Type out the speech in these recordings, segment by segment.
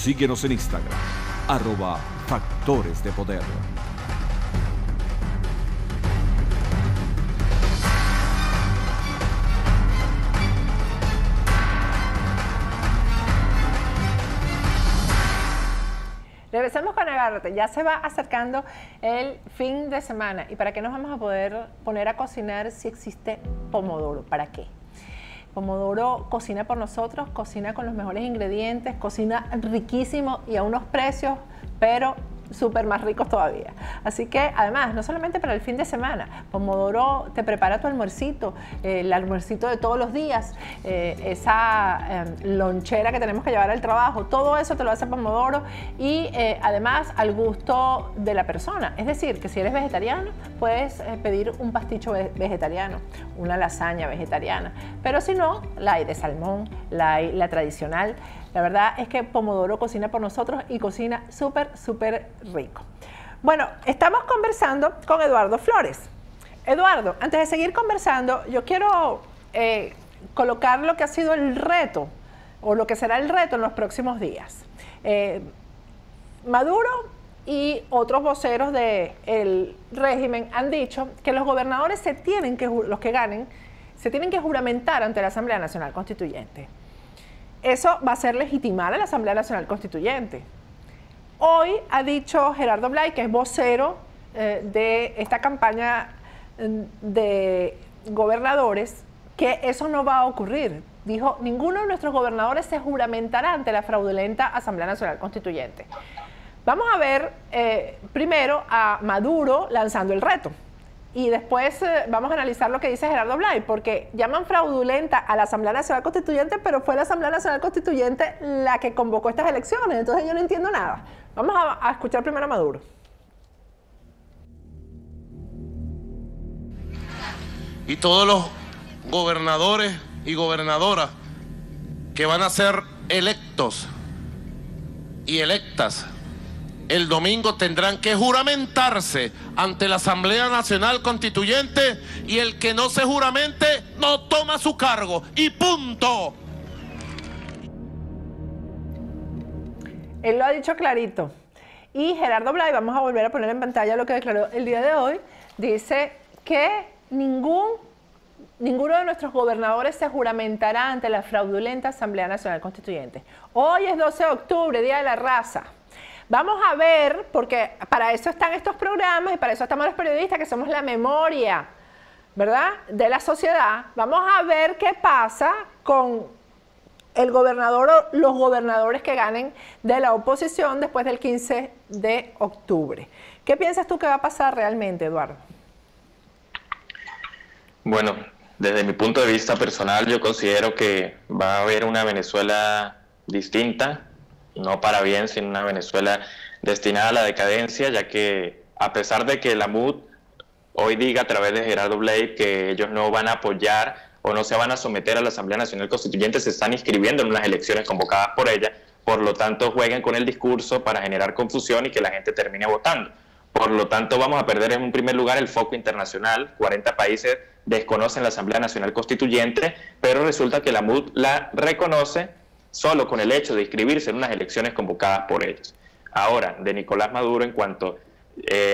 Síguenos en Instagram, @Factores de Poder. Regresamos con Agárrate. Ya se va acercando el fin de semana. ¿Y para qué nos vamos a poder poner a cocinar si existe Pomodoro? ¿Para qué? Pomodoro cocina por nosotros, cocina con los mejores ingredientes, cocina riquísimo y a unos precios, pero súper más ricos todavía. Así que además, no solamente para el fin de semana, Pomodoro te prepara tu almuercito, el almuercito de todos los días, esa lonchera que tenemos que llevar al trabajo, todo eso te lo hace Pomodoro y además al gusto de la persona. Es decir, que si eres vegetariano, puedes pedir un pasticho vegetariano, una lasaña vegetariana, pero si no, la hay de salmón, la tradicional. La verdad es que Pomodoro cocina por nosotros y cocina súper, súper rico. Bueno, estamos conversando con Eduardo Flores. Eduardo, antes de seguir conversando, yo quiero colocar lo que ha sido el reto, o lo que será el reto en los próximos días. Maduro y otros voceros del régimen han dicho que los gobernadores los que ganen, se tienen que juramentar ante la Asamblea Nacional Constituyente. Eso va a ser legitimar a la Asamblea Nacional Constituyente. Hoy ha dicho Gerardo Blay, que es vocero de esta campaña de gobernadores, que eso no va a ocurrir. Dijo, ninguno de nuestros gobernadores se juramentará ante la fraudulenta Asamblea Nacional Constituyente. Vamos a ver primero a Maduro lanzando el reto. Y después vamos a analizar lo que dice Gerardo Blay, porque llaman fraudulenta a la Asamblea Nacional Constituyente, pero fue la Asamblea Nacional Constituyente la que convocó estas elecciones, entonces yo no entiendo nada. Vamos a escuchar primero a Maduro. Y todos los gobernadores y gobernadoras que van a ser electos y electas el domingo tendrán que juramentarse ante la Asamblea Nacional Constituyente y el que no se juramente no toma su cargo y punto. Él lo ha dicho clarito. Y Gerardo Blay, vamos a volver a poner en pantalla lo que declaró el día de hoy, dice que ninguno de nuestros gobernadores se juramentará ante la fraudulenta Asamblea Nacional Constituyente. Hoy es 12 de octubre, Día de la Raza. Vamos a ver, porque para eso están estos programas y para eso estamos los periodistas, que somos la memoria, ¿verdad?, de la sociedad. Vamos a ver qué pasa con el gobernador o los gobernadores que ganen de la oposición después del 15 de octubre. ¿Qué piensas tú que va a pasar realmente, Eduardo? Bueno, desde mi punto de vista personal, yo considero que va a haber una Venezuela distinta, no para bien, sino una Venezuela destinada a la decadencia, ya que a pesar de que la MUD hoy diga a través de Gerardo Blay que ellos no van a apoyar o no se van a someter a la Asamblea Nacional Constituyente, se están inscribiendo en unas elecciones convocadas por ella, por lo tanto jueguen con el discurso para generar confusión y que la gente termine votando. Por lo tanto, vamos a perder en un primer lugar el foco internacional. 40 países desconocen la Asamblea Nacional Constituyente, pero resulta que la MUD la reconoce solo con el hecho de inscribirse en unas elecciones convocadas por ellos. Ahora, de Nicolás Maduro, en cuanto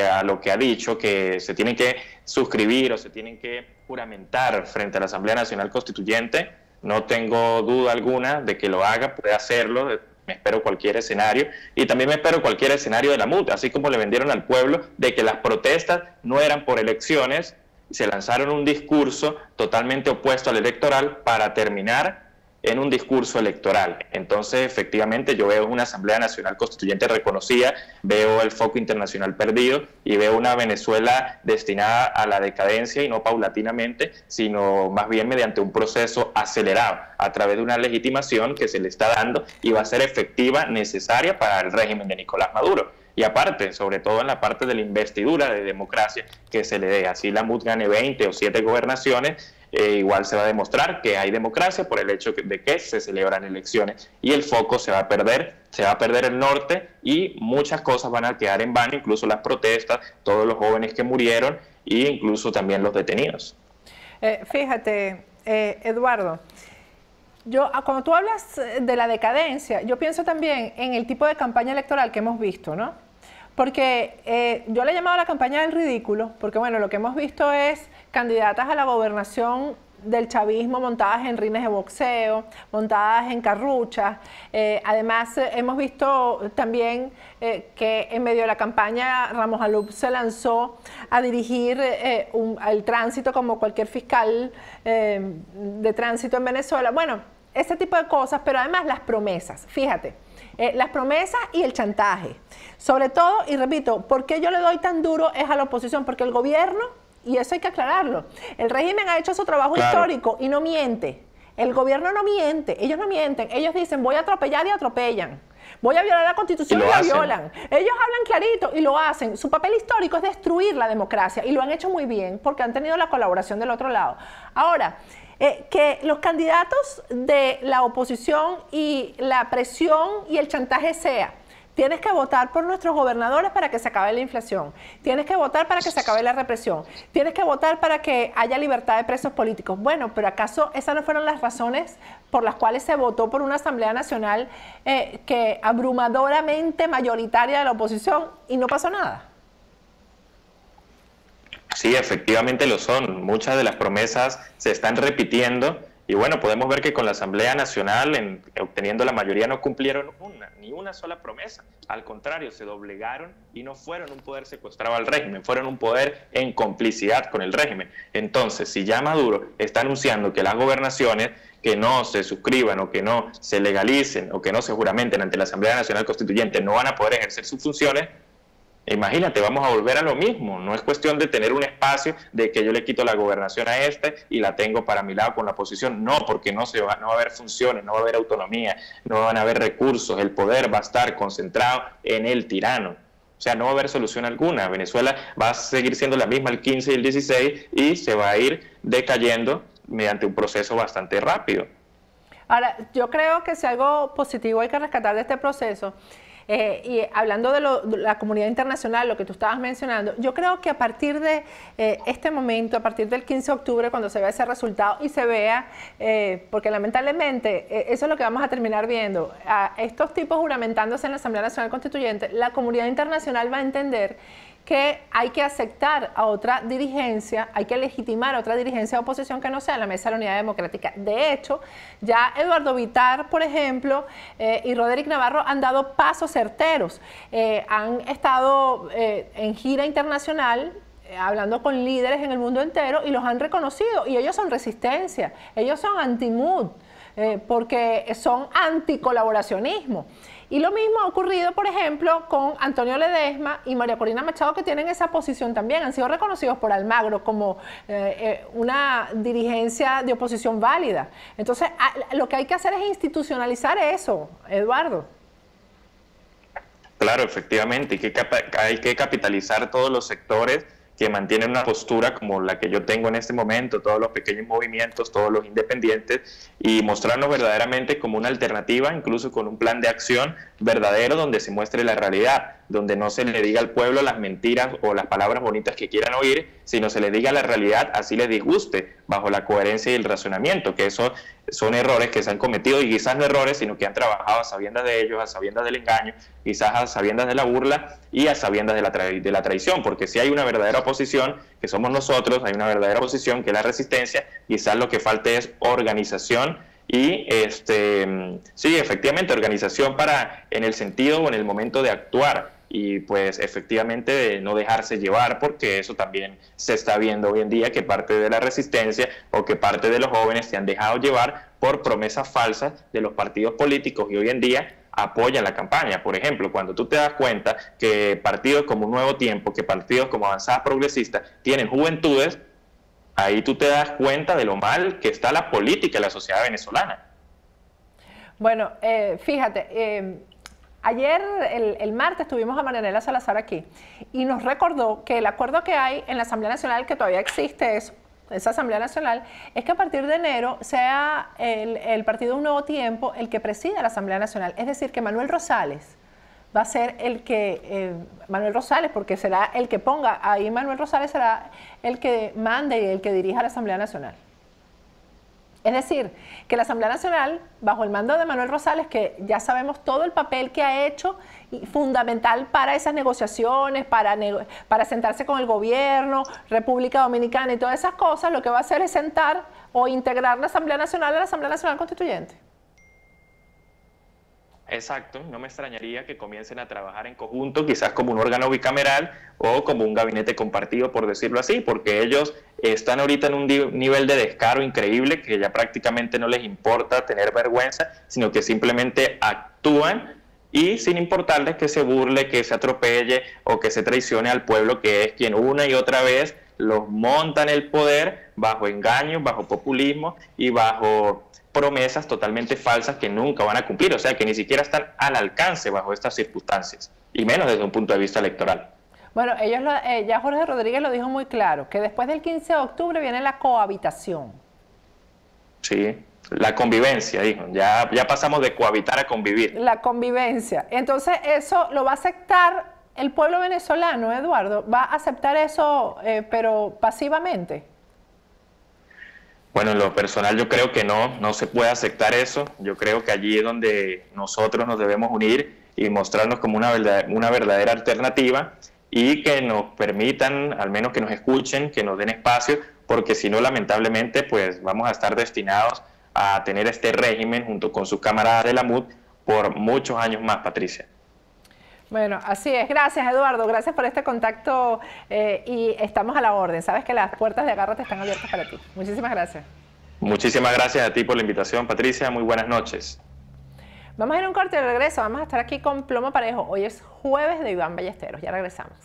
a lo que ha dicho, que se tienen que suscribir o se tienen que juramentar frente a la Asamblea Nacional Constituyente, no tengo duda alguna de que lo haga, puede hacerlo, me espero cualquier escenario, y también me espero cualquier escenario de la MUD, así como le vendieron al pueblo de que las protestas no eran por elecciones, se lanzaron un discurso totalmente opuesto al electoral para terminar en un discurso electoral. Entonces, efectivamente, yo veo una Asamblea Nacional Constituyente reconocida, veo el foco internacional perdido y veo una Venezuela destinada a la decadencia y no paulatinamente, sino más bien mediante un proceso acelerado, a través de una legitimación que se le está dando y va a ser efectiva, necesaria para el régimen de Nicolás Maduro. Y aparte, sobre todo en la parte de la investidura de democracia que se le dé, así la MUD gane 20 o 7 gobernaciones, igual se va a demostrar que hay democracia por el hecho de que se celebran elecciones y el foco se va a perder el norte y muchas cosas van a quedar en vano, incluso las protestas, todos los jóvenes que murieron e incluso también los detenidos. Fíjate, Eduardo, Cuando tú hablas de la decadencia, yo pienso también en el tipo de campaña electoral que hemos visto, ¿no? Porque yo le he llamado la campaña del ridículo, porque bueno, lo que hemos visto es candidatas a la gobernación del chavismo montadas en rines de boxeo, montadas en carruchas. Además, hemos visto también que en medio de la campaña Ramos Alup se lanzó a dirigir el tránsito como cualquier fiscal de tránsito en Venezuela. Bueno, ese tipo de cosas, pero además las promesas. Fíjate, las promesas y el chantaje. Sobre todo, y repito, ¿por qué yo le doy tan duro es a la oposición? Porque el gobierno, y eso hay que aclararlo, el régimen ha hecho su trabajo histórico y no miente. El gobierno no miente, ellos no mienten. Ellos dicen, voy a atropellar y atropellan. Voy a violar la Constitución y la violan. Ellos hablan clarito y lo hacen. Su papel histórico es destruir la democracia y lo han hecho muy bien porque han tenido la colaboración del otro lado. Ahora, que los candidatos de la oposición y la presión y el chantaje sea: tienes que votar por nuestros gobernadores para que se acabe la inflación, tienes que votar para que se acabe la represión, tienes que votar para que haya libertad de presos políticos. Bueno, pero ¿acaso esas no fueron las razones por las cuales se votó por una Asamblea Nacional que abrumadoramente mayoritaria de la oposición y no pasó nada? Sí, efectivamente lo son. Muchas de las promesas se están repitiendo y bueno, podemos ver que con la Asamblea Nacional, obteniendo la mayoría, no cumplieron ni una sola promesa. Al contrario, se doblegaron y no fueron un poder secuestrado al régimen, fueron un poder en complicidad con el régimen. Entonces, si ya Maduro está anunciando que las gobernaciones que no se suscriban o que no se legalicen o que no se juramenten ante la Asamblea Nacional Constituyente no van a poder ejercer sus funciones, imagínate, vamos a volver a lo mismo. No es cuestión de tener un espacio de que yo le quito la gobernación a este y la tengo para mi lado con la oposición. No, porque no va a haber funciones, no va a haber autonomía, no van a haber recursos. El poder va a estar concentrado en el tirano. O sea, no va a haber solución alguna. Venezuela va a seguir siendo la misma el 15 y el 16 y se va a ir decayendo mediante un proceso bastante rápido. Ahora, yo creo que si algo positivo hay que rescatar de este proceso, y hablando de la comunidad internacional, lo que tú estabas mencionando, yo creo que a partir de este momento, a partir del 15 de octubre, cuando se vea ese resultado y se vea, porque lamentablemente eso es lo que vamos a terminar viendo, a estos tipos juramentándose en la Asamblea Nacional Constituyente, la comunidad internacional va a entender que hay que aceptar a otra dirigencia, hay que legitimar a otra dirigencia de oposición que no sea la Mesa de la Unidad Democrática. De hecho, ya Eduardo Villar, por ejemplo, y Roderick Navarro han dado pasos certeros. Han estado en gira internacional hablando con líderes en el mundo entero y los han reconocido. Y ellos son resistencia, ellos son anti-MUD, porque son anticolaboracionismo. Y lo mismo ha ocurrido, por ejemplo, con Antonio Ledesma y María Corina Machado, que tienen esa posición también. Han sido reconocidos por Almagro como una dirigencia de oposición válida. Entonces, lo que hay que hacer es institucionalizar eso, Eduardo. Claro, efectivamente, hay que capitalizar todos los sectores que mantienen una postura como la que yo tengo en este momento, todos los pequeños movimientos, todos los independientes, y mostrarnos verdaderamente como una alternativa, incluso con un plan de acción verdadero donde se muestre la realidad, donde no se le diga al pueblo las mentiras o las palabras bonitas que quieran oír, sino se le diga la realidad, así les disguste, bajo la coherencia y el razonamiento, que eso son errores que se han cometido, y quizás no errores, sino que han trabajado a sabiendas de ellos, a sabiendas del engaño, quizás a sabiendas de la burla y a sabiendas de la traición, porque si hay una verdadera oposición, que somos nosotros, hay una verdadera oposición que es la resistencia, quizás lo que falte es organización y sí, efectivamente, organización para en el sentido o en el momento de actuar, y pues efectivamente de no dejarse llevar, porque eso también se está viendo hoy en día, que parte de la resistencia o que parte de los jóvenes se han dejado llevar por promesas falsas de los partidos políticos y hoy en día apoyan la campaña. Por ejemplo, cuando tú te das cuenta que partidos como Un Nuevo Tiempo, que partidos como Avanzada Progresista tienen juventudes, ahí tú te das cuenta de lo mal que está la política en la sociedad venezolana. Bueno, fíjate, ayer, el martes, tuvimos a Marianela Salazar aquí y nos recordó que el acuerdo que hay en la Asamblea Nacional, que todavía existe esa Asamblea Nacional, es que a partir de enero sea el partido Un Nuevo Tiempo el que presida la Asamblea Nacional. Es decir, que Manuel Rosales va a ser el que, porque será el que ponga, ahí Manuel Rosales será el que mande y el que dirija la Asamblea Nacional. Es decir, que la Asamblea Nacional, bajo el mando de Manuel Rosales, que ya sabemos todo el papel que ha hecho, y fundamental para esas negociaciones, para sentarse con el gobierno, República Dominicana y todas esas cosas, lo que va a hacer es sentar o integrar la Asamblea Nacional a la Asamblea Nacional Constituyente. Exacto, no me extrañaría que comiencen a trabajar en conjunto, quizás como un órgano bicameral o como un gabinete compartido, por decirlo así, porque ellos están ahorita en un nivel de descaro increíble que ya prácticamente no les importa tener vergüenza, sino que simplemente actúan y sin importarles que se burle, que se atropelle o que se traicione al pueblo, que es quien una y otra vez los monta en el poder bajo engaños, bajo populismo y bajo promesas totalmente falsas que nunca van a cumplir, o sea que ni siquiera están al alcance bajo estas circunstancias, y menos desde un punto de vista electoral. Bueno, ya Jorge Rodríguez lo dijo muy claro, que después del 15 de octubre viene la cohabitación. Sí, la convivencia, dijo, ya pasamos de cohabitar a convivir. La convivencia. Entonces eso lo va a aceptar el pueblo venezolano, Eduardo, va a aceptar eso, pero pasivamente. Bueno, en lo personal yo creo que no se puede aceptar eso. Yo creo que allí es donde nosotros nos debemos unir y mostrarnos como una verdadera alternativa y que nos permitan, al menos que nos escuchen, que nos den espacio, porque si no, lamentablemente, pues vamos a estar destinados a tener este régimen junto con sus camaradas de la MUD por muchos años más, Patricia. Bueno, así es. Gracias, Eduardo. Gracias por este contacto y estamos a la orden. Sabes que las puertas de Agárrate están abiertas para ti. Muchísimas gracias. Muchísimas gracias a ti por la invitación, Patricia. Muy buenas noches. Vamos a ir a un corte de regreso. Vamos a estar aquí con Plomo Parejo. Hoy es jueves de Iván Ballesteros. Ya regresamos.